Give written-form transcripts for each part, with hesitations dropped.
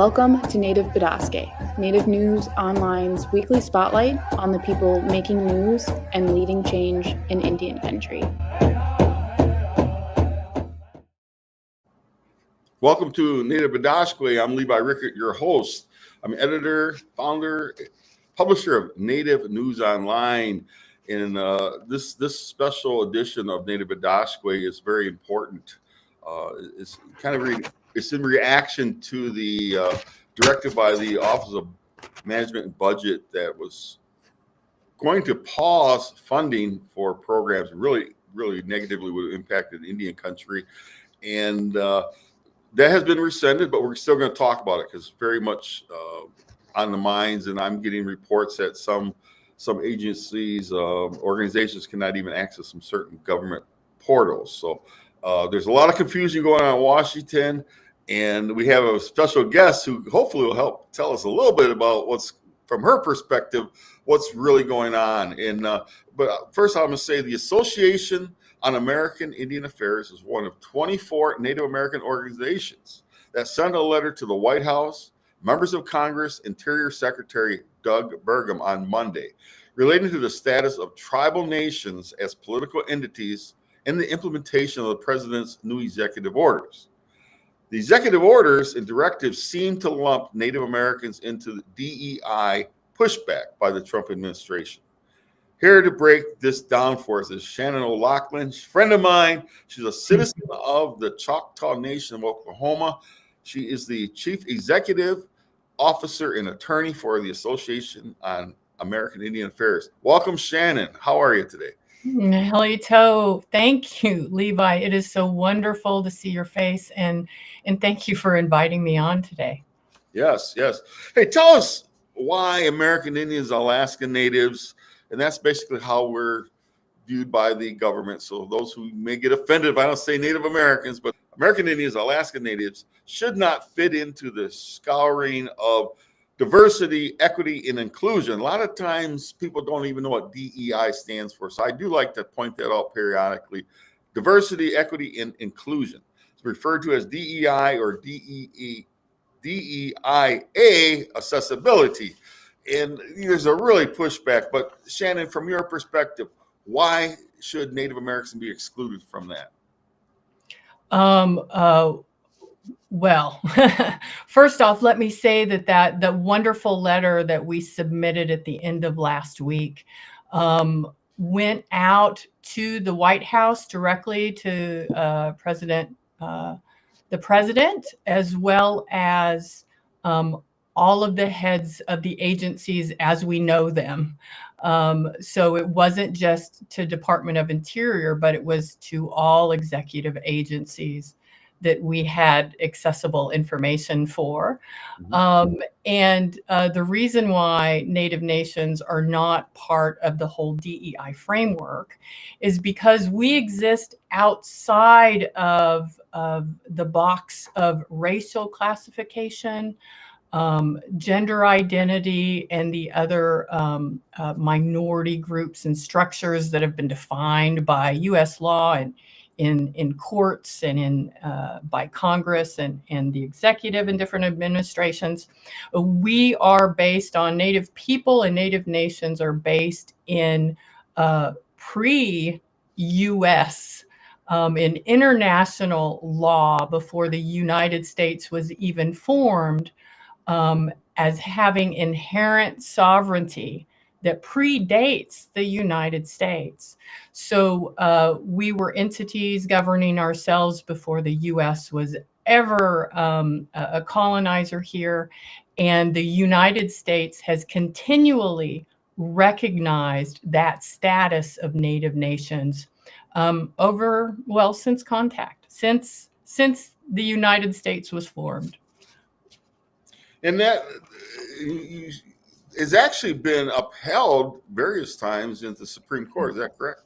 Welcome to Native Bidasque, Native News Online's weekly spotlight on the people making news and leading change in Indian country. Welcome to Native Bidasque. I'm Levi Rickert, your host. I'm editor, founder, publisher of Native News Online. And this special edition of Native Bidasque is very important. It's in reaction to the directive by the Office of Management and Budget that was going to pause funding for programs really negatively would have impacted Indian country. And that has been rescinded, but we're still going to talk about it because it's very much on the minds. And I'm getting reports that some agencies, organizations cannot even access some certain government portals. So there's a lot of confusion going on in Washington. And we have a special guest who hopefully will help tell us a little bit about what's, from her perspective, what's really going on. And but first, I'm going to say the Association on American Indian Affairs is one of 24 Native American organizations that sent a letter to the White House, members of Congress, Interior Secretary Doug Burgum on Monday, relating to the status of tribal nations as political entities and the implementation of the president's new executive orders. The executive orders and directives seem to lump Native Americans into the DEI pushback by the Trump administration. Here to break this down for us is Shannon O'Loughlin, friend of mine. She's a citizen of the Choctaw Nation of Oklahoma. She is the Chief Executive Officer and Attorney for the Association on American Indian Affairs. Welcome, Shannon. How are you today? Hello, thank you, Levi. It is so wonderful to see your face, and thank you for inviting me on today. Yes. Hey, tell us why American Indians, Alaska Natives, and that's basically how we're viewed by the government. So those who may get offended if I don't say Native Americans, but American Indians, Alaska Natives should not fit into the scouring of diversity, equity, and inclusion. A lot of times people don't even know what DEI stands for. So I do like to point that out periodically. Diversity, equity, and inclusion. It's referred to as DEI or DEIA accessibility. And there's a really pushback. But Shannon, from your perspective, why should Native Americans be excluded from that? Well, first off, let me say that the wonderful letter that we submitted at the end of last week went out to the White House directly to the president, as well as all of the heads of the agencies as we know them. So it wasn't just to Department of Interior, but it was to all executive agencies that we had accessible information for. And the reason why Native nations are not part of the whole DEI framework is because we exist outside of the box of racial classification, gender identity, and the other minority groups and structures that have been defined by U.S. law and in courts and by Congress and the executive and different administrations. We are based on Native people, and Native nations are based in pre-U.S. In international law before the United States was even formed, as having inherent sovereignty that predates the United States. So we were entities governing ourselves before the U.S. was ever a colonizer here. And the United States has continually recognized that status of Native nations since contact, since the United States was formed. And that has actually been upheld various times in the Supreme Court. Is that correct?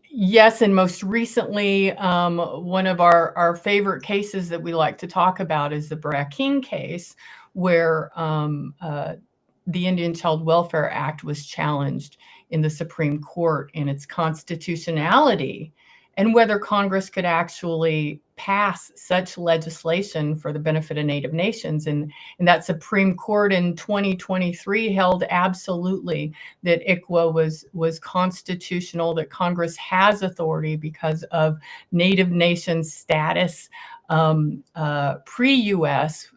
Yes, and most recently, one of our favorite cases that we like to talk about is the Brackeen case, where the Indian Child Welfare Act was challenged in the Supreme Court, and its constitutionality and whether Congress could actually pass such legislation for the benefit of Native nations. And that Supreme Court in 2023 held absolutely that ICWA was constitutional, that Congress has authority because of Native nation status pre-U.S.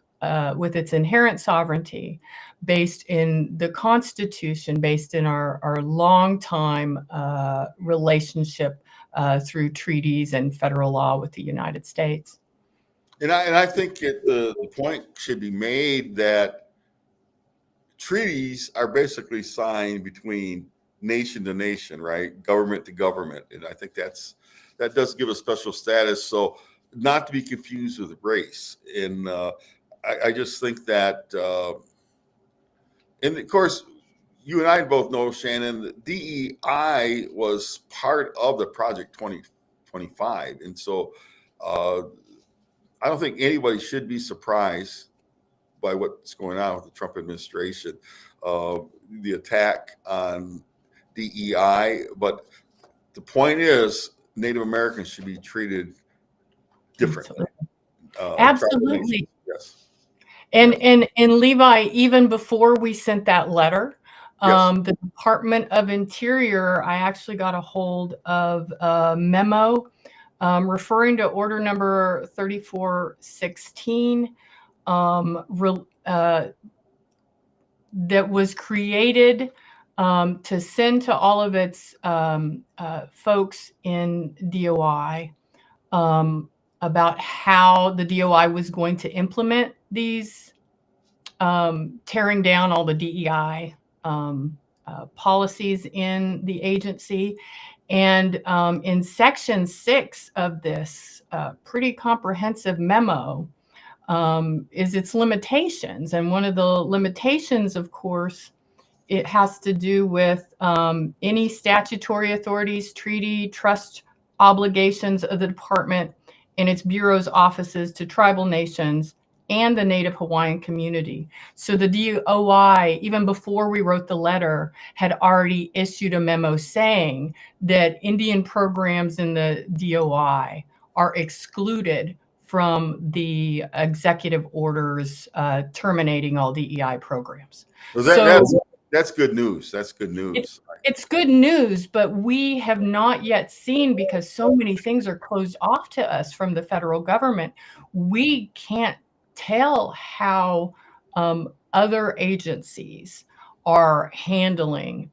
With its inherent sovereignty, based in the Constitution, based in our long-time relationship through treaties and federal law with the United States. And I think the point should be made that treaties are basically signed between nation to nation, right? Government to government. And I think that does give a special status. So not to be confused with race. And I just think that, and of course, you and I both know, Shannon, that DEI was part of the Project 2025. And so I don't think anybody should be surprised by what's going on with the Trump administration, the attack on DEI. But the point is, Native Americans should be treated differently. Absolutely. Yes. And Levi, even before we sent that letter, Yes. the Department of Interior, I actually got a hold of a memo referring to order number 3416 that was created to send to all of its folks in DOI about how the DOI was going to implement these, tearing down all the DEI policies in the agency. And in section 6 of this pretty comprehensive memo is its limitations. And one of the limitations, of course, it has to do with any statutory authorities, treaty, trust obligations of the department and its bureau's offices to tribal nations and the Native Hawaiian community. So the DOI, even before we wrote the letter, had already issued a memo saying that Indian programs in the DOI are excluded from the executive orders terminating all DEI programs. Well, that's good news. That's good news. It's good news, but we have not yet seen, because so many things are closed off to us from the federal government, we can't tell how other agencies are handling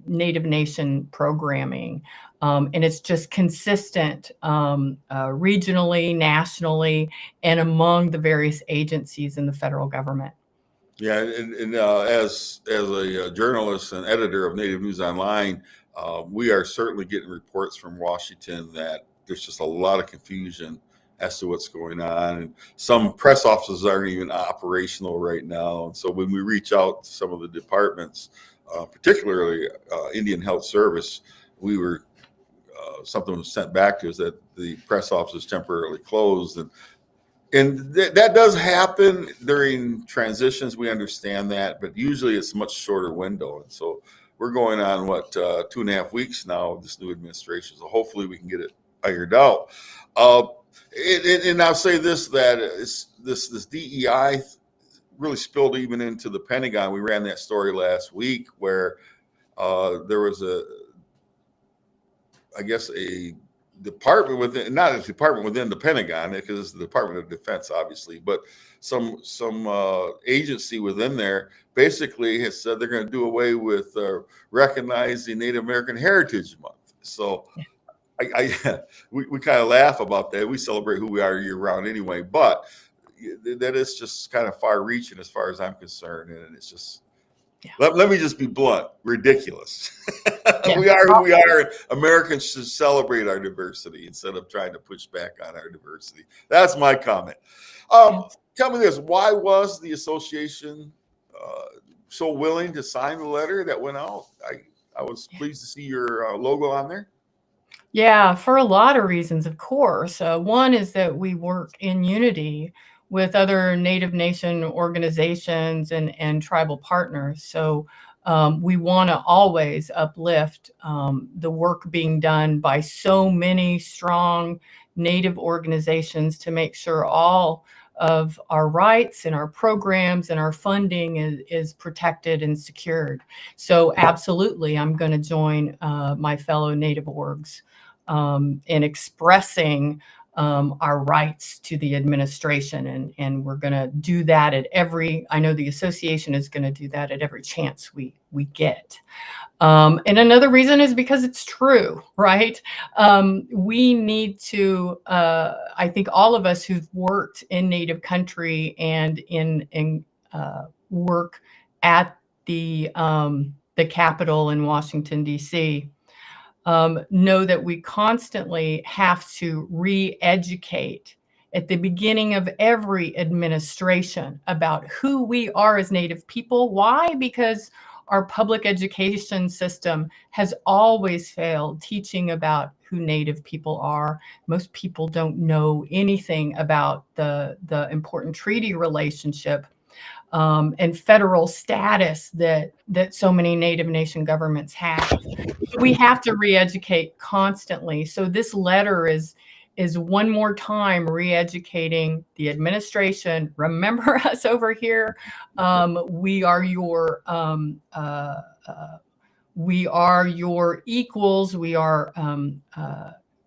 Native Nation programming. And it's just consistent regionally, nationally, and among the various agencies in the federal government. Yeah, and as a journalist and editor of Native News Online, we are certainly getting reports from Washington that there's just a lot of confusion as to what's going on. And some press offices aren't even operational right now. And so when we reach out to some of the departments, particularly Indian Health Service, we were something was sent back to us that the press office is temporarily closed. And that does happen during transitions. We understand that, but usually it's a much shorter window. And so we're going on 2.5 weeks now of this new administration. So hopefully we can get it ironed out. And I'll say this, that this DEI really spilled even into the Pentagon. We ran that story last week where there was a department within, not a department within the Pentagon, because it's the Department of Defense, obviously, but some agency within there basically has said they're going to do away with recognizing Native American Heritage Month. So we kind of laugh about that. We celebrate who we are year round anyway, but that is just kind of far reaching as far as I'm concerned. And it's just, let me just be blunt, ridiculous. We are who we are. Americans should celebrate our diversity instead of trying to push back on our diversity. That's my comment. Tell me this, why was the association so willing to sign the letter that went out? I was pleased to see your logo on there. Yeah, for a lot of reasons, of course. One is that we work in unity with other Native Nation organizations and tribal partners. So We want to always uplift the work being done by so many strong Native organizations to make sure all of our rights and our programs and our funding is protected and secured. So absolutely, I'm going to join my fellow Native orgs in expressing our rights to the administration. And we're going to do that at I know the association is going to do that at every chance we get. And another reason is because it's true, right? We need to, I think all of us who've worked in Native country and in work at the Capitol in Washington, D.C., know that we constantly have to re-educate at the beginning of every administration about who we are as Native people. Why? Because our public education system has always failed teaching about who Native people are. Most people don't know anything about the important treaty relationship and federal status that so many Native nation governments have. We have to re-educate constantly. So this letter is one more time re-educating the administration. Remember us over here. We are your equals. We are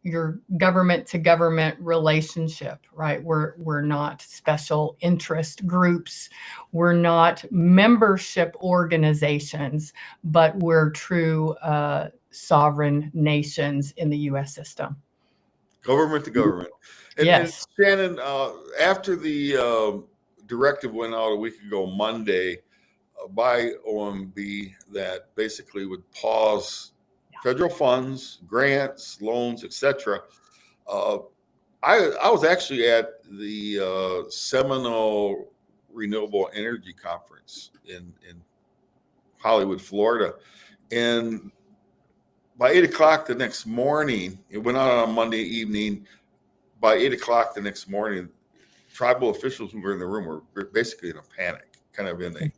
your government to government relationship, right? We're not special interest groups. We're not membership organizations, but we're true sovereign nations in the U.S. system. Government to government. Yes. And Shannon, after the directive went out a week ago Monday by OMB that basically would pause federal funds, grants, loans, etc. I was actually at the Seminole Renewable Energy Conference in Hollywood, Florida, and by 8 o'clock the next morning, it went out on Monday evening. By 8 o'clock the next morning, tribal officials who were in the room were basically in a panic, kind of in a.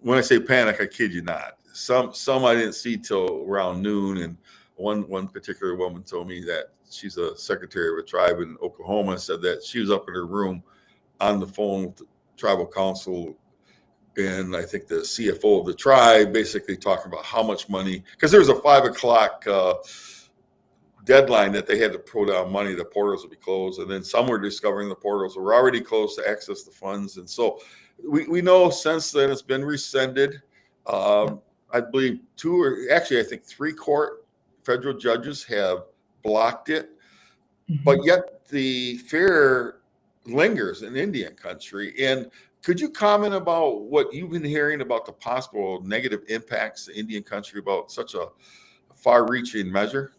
When I say panic, I kid you not. Some I didn't see till around noon, and one particular woman told me that she's a secretary of a tribe in Oklahoma, said that she was up in her room on the phone with the tribal council and I think the CFO of the tribe basically talking about how much money, because there was a 5 o'clock deadline that they had to put out money, the portals would be closed, and then some were discovering the portals were already closed to access the funds, and so we know since then it's been rescinded. I believe I think 3 federal judges have blocked it, but yet the fair lingers in Indian country. And could you comment about what you've been hearing about the possible negative impacts to Indian country about such a far-reaching measure?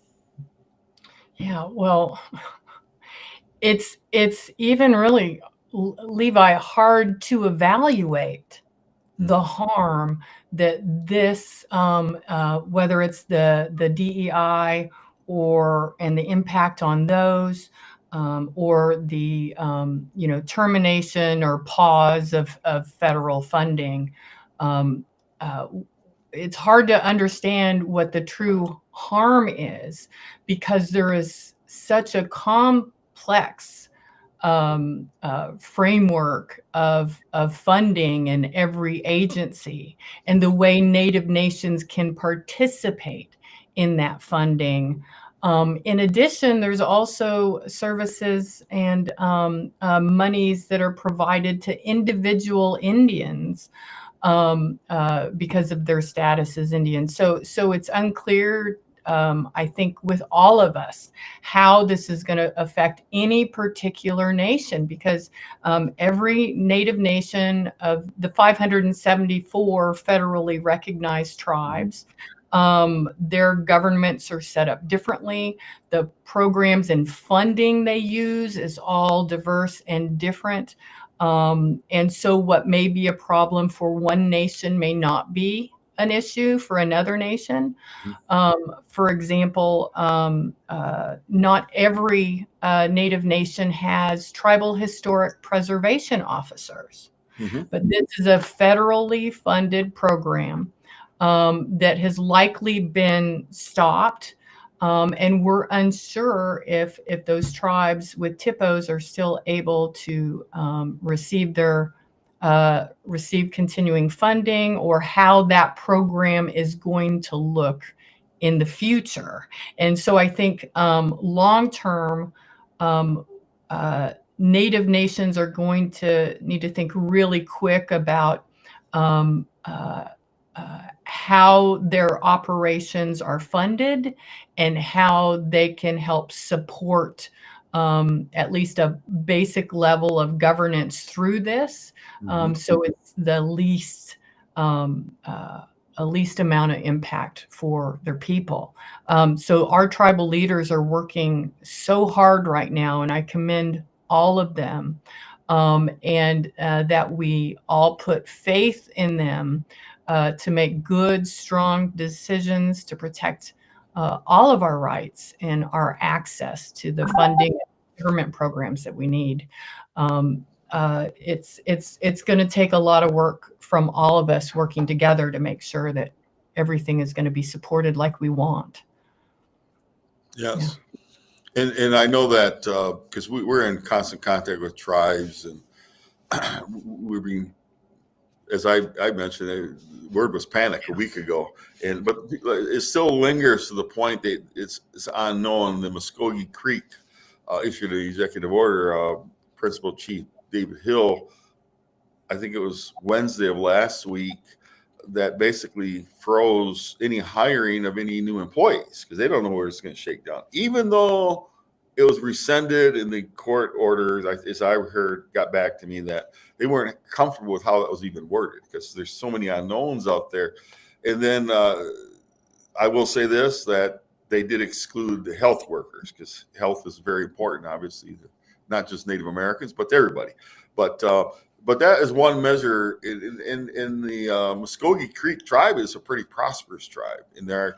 Yeah, well, it's even really, Levi, hard to evaluate the harm that this, whether it's the DEI and the impact on those, or the termination or pause of federal funding. It's hard to understand what the true harm is because there is such a complex framework of funding in every agency and the way Native nations can participate in that funding. In addition, there's also services and monies that are provided to individual Indians because of their status as Indians. So it's unclear, I think, with all of us, how this is going to affect any particular nation, because every Native nation of the 574 federally recognized tribes, their governments are set up differently. The programs and funding they use is all diverse and different. And so what may be a problem for one nation may not be an issue for another nation. For example, not every Native nation has tribal historic preservation officers, but this is a federally funded program. that has likely been stopped. And we're unsure if those tribes with TIPOs are still able to receive continuing funding, or how that program is going to look in the future. And so I think long term, Native nations are going to need to think really quick about how their operations are funded and how they can help support at least a basic level of governance through this. So it's the least amount of impact for their people. So our tribal leaders are working so hard right now, and I commend all of them, and that we all put faith in them to make good, strong decisions to protect all of our rights and our access to the funding and government programs that we need. It's going to take a lot of work from all of us working together to make sure that everything is going to be supported like we want. Yes. Yeah. And I know that because we're in constant contact with tribes, and we're being, as I mentioned, the word was panic a week ago, but it still lingers to the point that it's unknown. The Muskogee Creek issued an executive order. Principal Chief David Hill, I think it was Wednesday of last week, that basically froze any hiring of any new employees because they don't know where it's going to shake down. Even though it was rescinded in the court orders, as I heard, got back to me that they weren't comfortable with how that was even worded because there's so many unknowns out there. And then I will say this, that they did exclude the health workers because health is very important, obviously, not just Native Americans, but to everybody. But that is one measure. In the Muskogee Creek tribe is a pretty prosperous tribe. And there,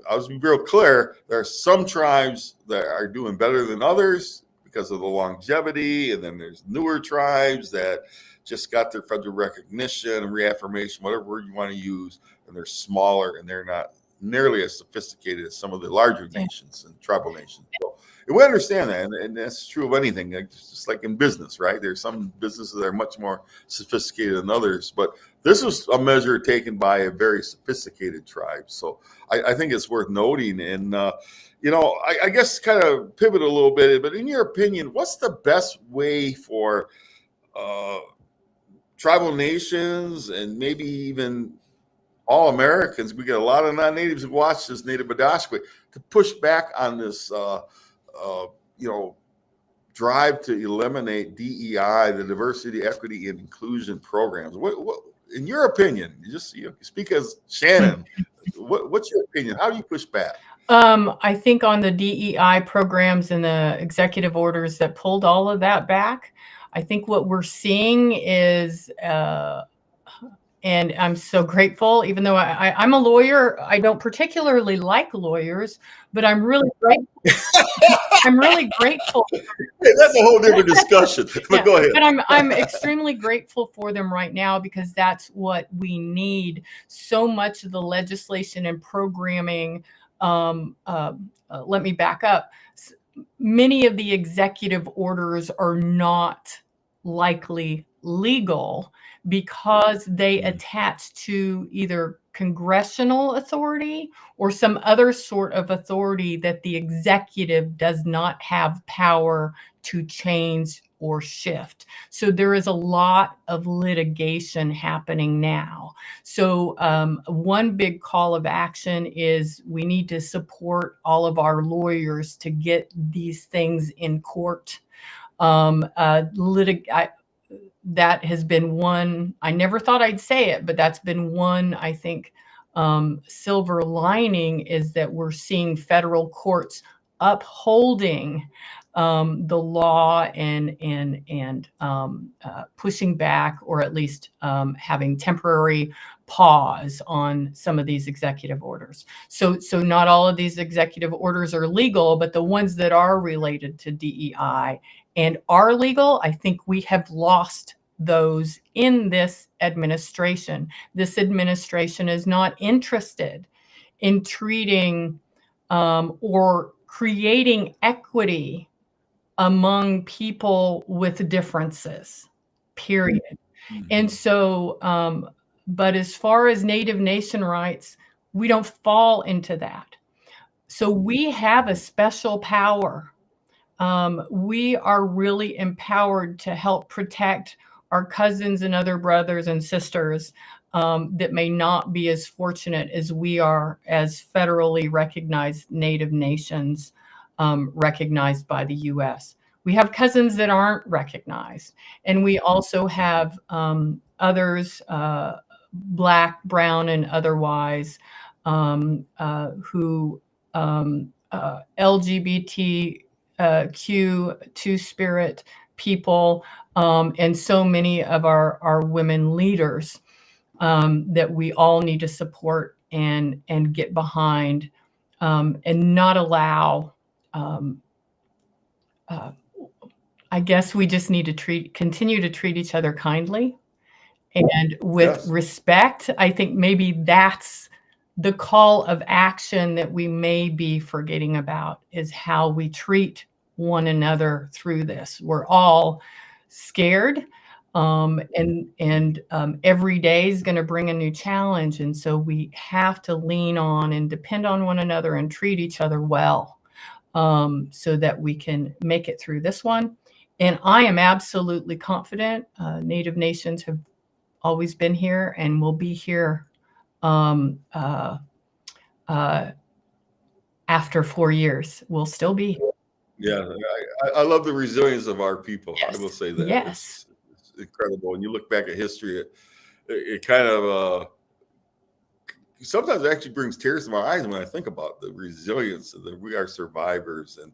I'll be real clear, there are some tribes that are doing better than others because of the longevity. And then there's newer tribes that just got their federal recognition and reaffirmation, whatever word you want to use. And they're smaller and they're not nearly as sophisticated as some of the larger nations and tribal nations. So, and we understand that, and that's true of anything. Just like in business, right? There's some businesses that are much more sophisticated than others, but this was a measure taken by a very sophisticated tribe. So I think it's worth noting. And I guess kind of pivot a little bit, but in your opinion, what's the best way for tribal nations and maybe even all Americans? We get a lot of non-natives who watch this Native Badashquit to push back on this. Drive to eliminate DEI, the diversity, equity, and inclusion programs. What in your opinion, you just speak as Shannon, what's your opinion? How do you push back? I think on the DEI programs and the executive orders that pulled all of that back, I think what we're seeing is, and I'm so grateful, even though I'm a lawyer, I don't particularly like lawyers, but I'm really grateful. I'm really grateful. Hey, that's a whole different discussion. But go ahead. But I'm extremely grateful for them right now because that's what we need. So much of the legislation and programming. Let me back up. Many of the executive orders are not likely legal because they attach to either congressional authority or some other sort of authority that the executive does not have power to change or shift. So there is a lot of litigation happening now. So one big call of action is we need to support all of our lawyers to get these things in court. That has been one, I never thought I'd say it, but that's been one, I think, silver lining is that we're seeing federal courts upholding the law and pushing back, or at least having temporary pause on some of these executive orders. So not all of these executive orders are legal, but the ones that are related to DEI and are legal, I think we have lost those in this administration. This administration is not interested in treating or creating equity among people with differences, period. And so, but as far as Native Nation rights, we don't fall into that. So we have a special power. We are really empowered to help protect our cousins and other brothers and sisters that may not be as fortunate as we are as federally recognized Native nations recognized by the U.S. We have cousins that aren't recognized. And we also have others, Black, brown, and otherwise, who LGBTQ two-spirit people, and so many of our women leaders that we all need to support and get behind, and not allow. I guess we just need to continue to treat each other kindly and with respect. I think maybe that's the call of action that we may be forgetting about, is how we treat one another through this. We're all scared, and every day is going to bring a new challenge. And so we have to lean on and depend on one another and treat each other well, so that we can make it through this one. And I am absolutely confident Native nations have always been here and will be here after 4 years. We'll still be here. Yeah, I love the resilience of our people. Yes. I will say that. Yes. It's incredible. When you look back at history, it kind of sometimes it actually brings tears to my eyes when I think about the resilience that we are survivors, and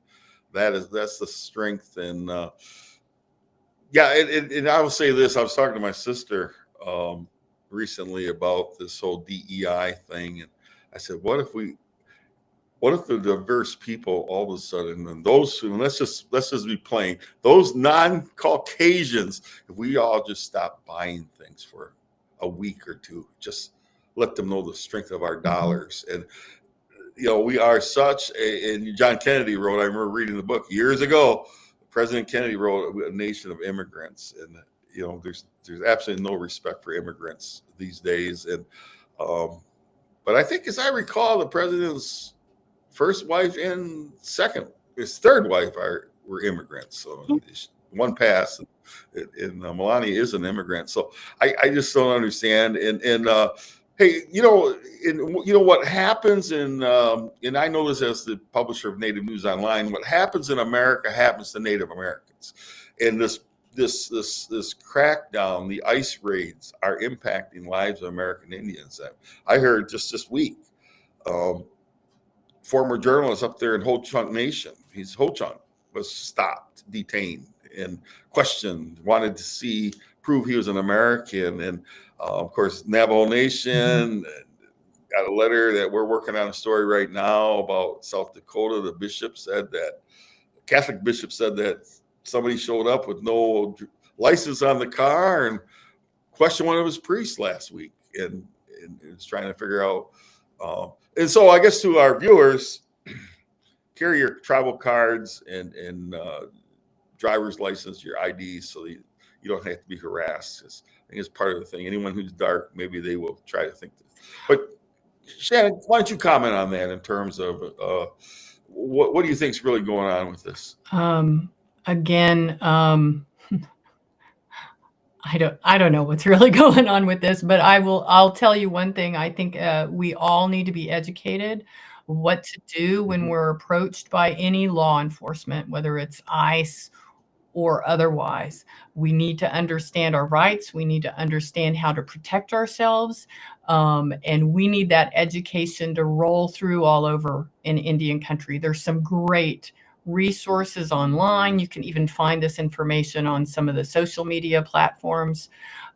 that's the strength. And and I will say this: I was talking to my sister recently about this whole DEI thing, and I said, what if the diverse people all of a sudden, and those who, let's just be plain, those non-Caucasians, if we all just stop buying things for a week or two, just let them know the strength of our dollars. And we are such and John Kennedy wrote, I remember reading the book years ago, President Kennedy wrote, a nation of immigrants. And there's absolutely no respect for immigrants these days. And but I think, as I recall, the president's first wife and his third wife were immigrants. So one passed, and Melania is an immigrant. So I just don't understand. And hey, what happens in, and I know this as the publisher of Native News Online, what happens in America happens to Native Americans. And this crackdown, the ICE raids, are impacting lives of American Indians. I heard just this week, former journalist up there in Ho-Chunk Nation, Ho-Chunk, was stopped, detained, and questioned, wanted to prove he was an American. And of course, Navajo Nation got a letter that we're working on a story right now about South Dakota. The Catholic bishop said that somebody showed up with no license on the car and questioned one of his priests last week, and is trying to figure out. And so I guess to our viewers, carry your tribal cards and driver's license, your ID, so you don't have to be harassed. I think it's part of the thing. Anyone who's dark, maybe they will try to think this. But Shannon, why don't you comment on that in terms of what do you think is really going on with this? Again, I don't know what's really going on with this, but I'll tell you one thing. I think we all need to be educated what to do when we're approached by any law enforcement, whether it's ICE or otherwise. We need to understand our rights. We need to understand how to protect ourselves. And we need that education to roll through all over in Indian country. There's some great resources online. You can even find this information on some of the social media platforms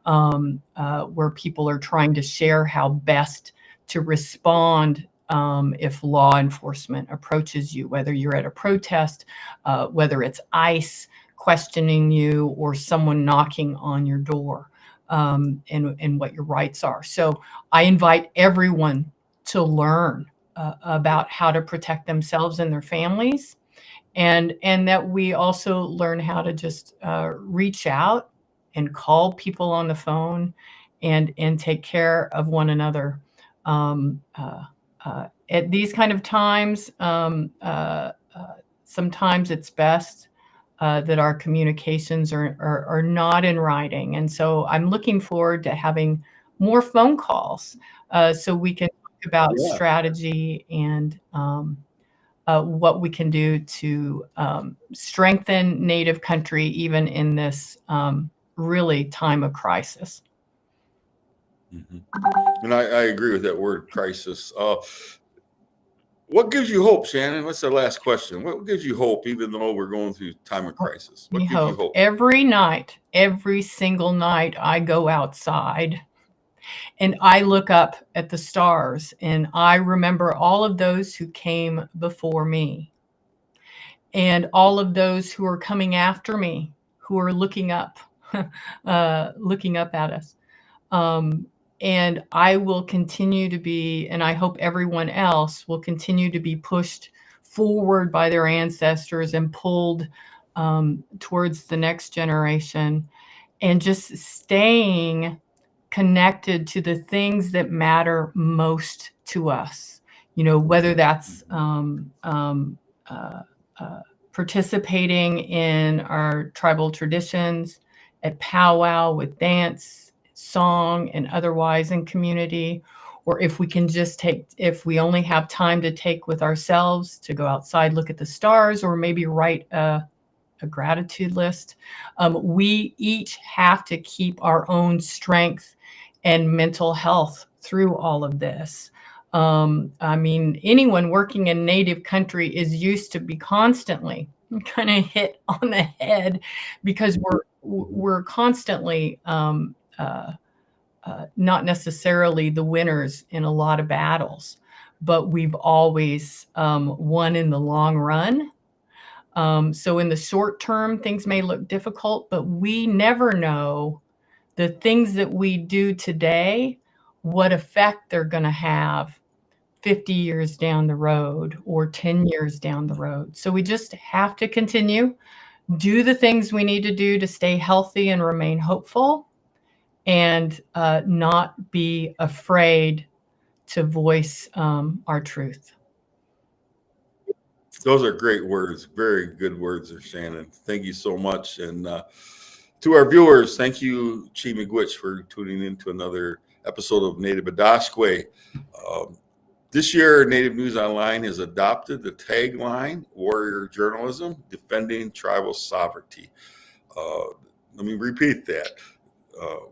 where people are trying to share how best to respond if law enforcement approaches you, whether you're at a protest, whether it's ICE questioning you or someone knocking on your door, and what your rights are. So I invite everyone to learn about how to protect themselves and their families, and that we also learn how to just reach out and call people on the phone and take care of one another. At these kind of times, sometimes it's best that our communications are not in writing. And so I'm looking forward to having more phone calls so we can talk about Yeah. strategy and what we can do to strengthen Native country, even in this really time of crisis. And I agree with that word, crisis. What gives you hope, Shannon? What's the last question? What gives you hope, even though we're going through time of crisis? What gives you hope? Every night, every single night, I go outside and I look up at the stars and I remember all of those who came before me and all of those who are coming after me, who are looking up, looking up at us. And I will continue to be, and I hope everyone else will continue to be pushed forward by their ancestors and pulled towards the next generation, and just staying connected to the things that matter most to us. You know, whether that's participating in our tribal traditions at powwow with dance, song, and otherwise in community, or if we can just if we only have time to take with ourselves to go outside, look at the stars, or maybe write a gratitude list. We each have to keep our own strength and mental health through all of this. I mean, anyone working in Native country is used to be constantly kind of hit on the head because we're constantly not necessarily the winners in a lot of battles, but we've always won in the long run. So in the short term, things may look difficult, but we never know the things that we do today, what effect they're going to have 50 years down the road or 10 years down the road. So we just have to continue, do the things we need to do to stay healthy and remain hopeful, and not be afraid to voice our truth. Those are great words. Very good words there, Shannon. Thank you so much. And to our viewers, thank you, Chi Miigwech, for tuning in to another episode of Native Adashkwe. This year, Native News Online has adopted the tagline, Warrior Journalism, Defending Tribal Sovereignty. Let me repeat that.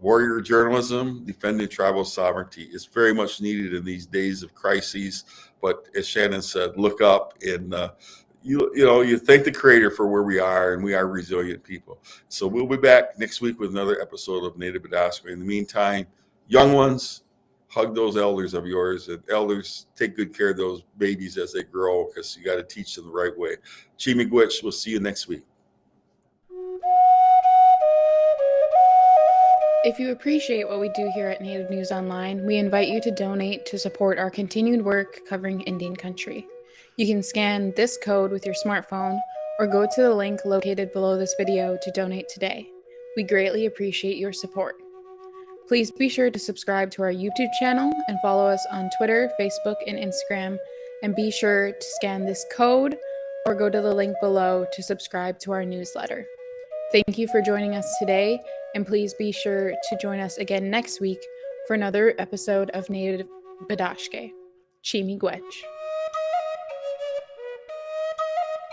Warrior journalism, defending tribal sovereignty is very much needed in these days of crises. But as Shannon said, look up and you thank the Creator for where we are, and we are resilient people. So we'll be back next week with another episode of Native Adashkwe. In the meantime, young ones, hug those elders of yours, and elders, take good care of those babies as they grow, because you got to teach them the right way. Chi Miigwech, we'll see you next week. If you appreciate what we do here at Native News Online, we invite you to donate to support our continued work covering Indian country. You can scan this code with your smartphone or go to the link located below this video to donate today. We greatly appreciate your support. Please be sure to subscribe to our YouTube channel and follow us on Twitter, Facebook, and Instagram. And be sure to scan this code or go to the link below to subscribe to our newsletter. Thank you for joining us today, and please be sure to join us again next week for another episode of Native Adashkwe. Chi Miigwech.